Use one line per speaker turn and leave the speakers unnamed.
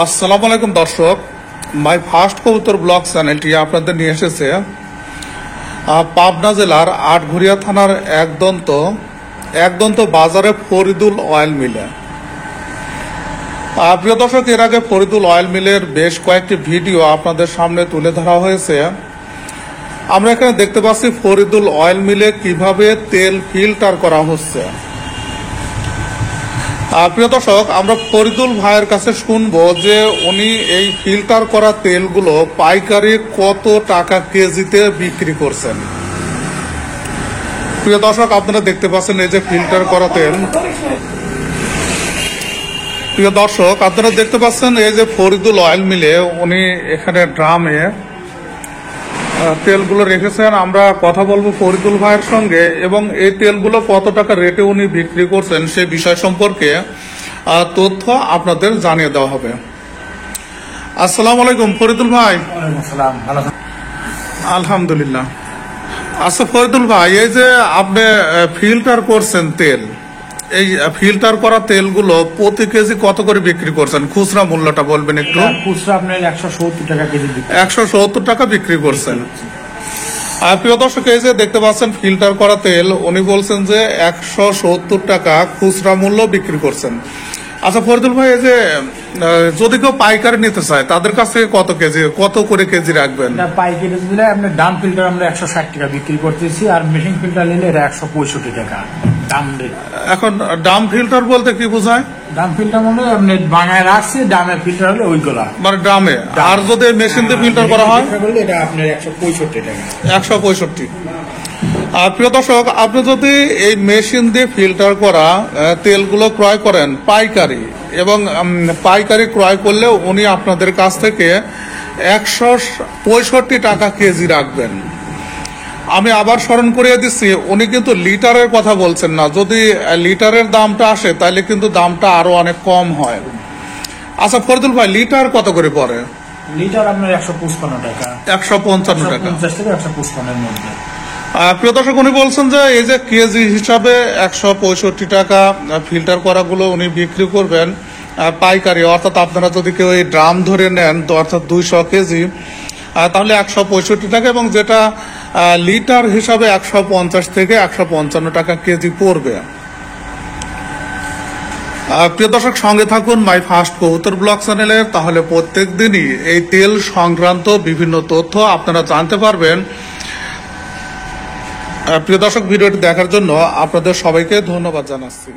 আসসালামু আলাইকুম দর্শক, মাই ফার্স্ট কবুতর ব্লগ চ্যানেলটি আপনাদের নিয়ে এসেছে পাবনা জেলার আটঘরিয়া থানার একদন্ত বাজারে ফরিদুল অয়েল মিলে। প্রিয় দর্শক, এর আগে ফরিদুল অয়েল মিলের বেশ কয়েকটি ভিডিও আপনাদের সামনে তুলে ধরা হয়েছে। আমরা এখানে দেখতে পাচ্ছি ফরিদুল অয়েল মিলে কিভাবে তেল ফিল্টার করা হচ্ছে। প্রিয় দর্শক, আমরা ফরিদুল ভাইয়ের কাছে শুনবো যে উনি এই ফিল্টার করা তেলগুলো পাইকারি কত টাকা কেজিতে বিক্রি করছেন। প্রিয় দর্শক, আপনারা দেখতে পাচ্ছেন এই যে ফিল্টার করা তেল। প্রিয় দর্শক, আপনারা দেখতে পাচ্ছেন এই যে ফরিদুল অয়েল মিলে উনি এখানে ড্রামে তেলগুলো রেখেছেন। আমরা কথা বলবো ফরিদুল ভাইয়ের সঙ্গে এবং এই তেলগুলো কত টাকা রেটে উনি বিক্রি করছেন সে বিষয় সম্পর্কে তথ্য আপনাদের জানিয়ে দেওয়া হবে। আসসালামু আলাইকুম ফরিদুল ভাই। আলহামদুলিল্লাহ। আচ্ছা ফরিদুল ভাই, এই যে আপনি ফিল্টার করছেন তেল, এই ফিল্টার করা তেলগুলো প্রতি কেজি কত করে বিক্রি করছেন? খুচরা মূল্যটা বলবেন একটু।
খুচরা আপনার 170 টাকা কেজি।
170 টাকা বিক্রি করছেন। আর প্রিয় দর্শক, এই যে দেখতে পাচ্ছেন ফিল্টার করা তেল, উনি বলছেন যে 170 টাকা খুচরা মূল্য বিক্রি করছেন। আচ্ছা ফরিদুল ভাই, এই যে যদি কেউ পাইকারি নিতে চায় তাদের কাছ থেকে কত করে কেজি রাখবেন?
পাইকারি দিলে আপনার ডাম ফিল্টার আমরা 160 টাকা বিক্রি করতেছি, আর মেশিন ফিল্টার নিলে এটা 165 টাকা দাম।
এখন ডাম ফিল্টার বলতে কি বোঝায়?
ডাম ফিল্টার মানে আপনি বানায় রাখছে, ডামের ফিল্টার হলে ওইগুলা
মানে ড্রামে। আর যদি মেশিন দিয়ে ফিল্টার করা হয়
এটা আপনার 165 টাকা।
165। আর প্রিয় দর্শক, আপনি যদি এই মেশিন দিয়ে ফিল্টার করা তেলগুলো ক্রয় করেন পাইকারি, এবং পাইকারি ক্রয় করলে উনি আপনাদের কাছ থেকে 165 টাকা কেজি রাখবেন। আমি আবার স্মরণ করিয়ে দিচ্ছি, উনি কিন্তু লিটারের কথা বলছেন না। যদি লিটারের দামটা আসে তাহলে কিন্তু দামটা আরো অনেক কম হয়। আচ্ছা ফরিদুল ভাই, লিটার কত করে পড়ে?
লিটার আপনার 155 টাকা।
155 টাকা।
150 থেকে 155 এর মধ্যে।
প্রিয় দর্শক, উনি বলছেন যে এই যে কেজি হিসাবে 165 টাকা ফিল্টার করাগুলো উনি বিক্রি করবেন পাইকারি। অর্থাৎ আপনারা যদি কেউ এই ড্রাম ধরে নেন অর্থাৎ 200 কেজি, তাহলে 165 টাকা, এবং যেটা লিটার হিসাবে 150 থেকে 155 টাকা কেজি পড়বে। প্রিয় দর্শক, সঙ্গে থাকুন মাই ফার্স্ট কবুতর ব্লগ চ্যানেলে, তাহলে প্রত্যেক দিনই এই তেল সংক্রান্ত বিভিন্ন তথ্য আপনারা জানতে পারবেন। প্রিয় দর্শক, ভিডিওটি দেখার জন্য আপনাদের সবাইকে ধন্যবাদ জানাচ্ছি।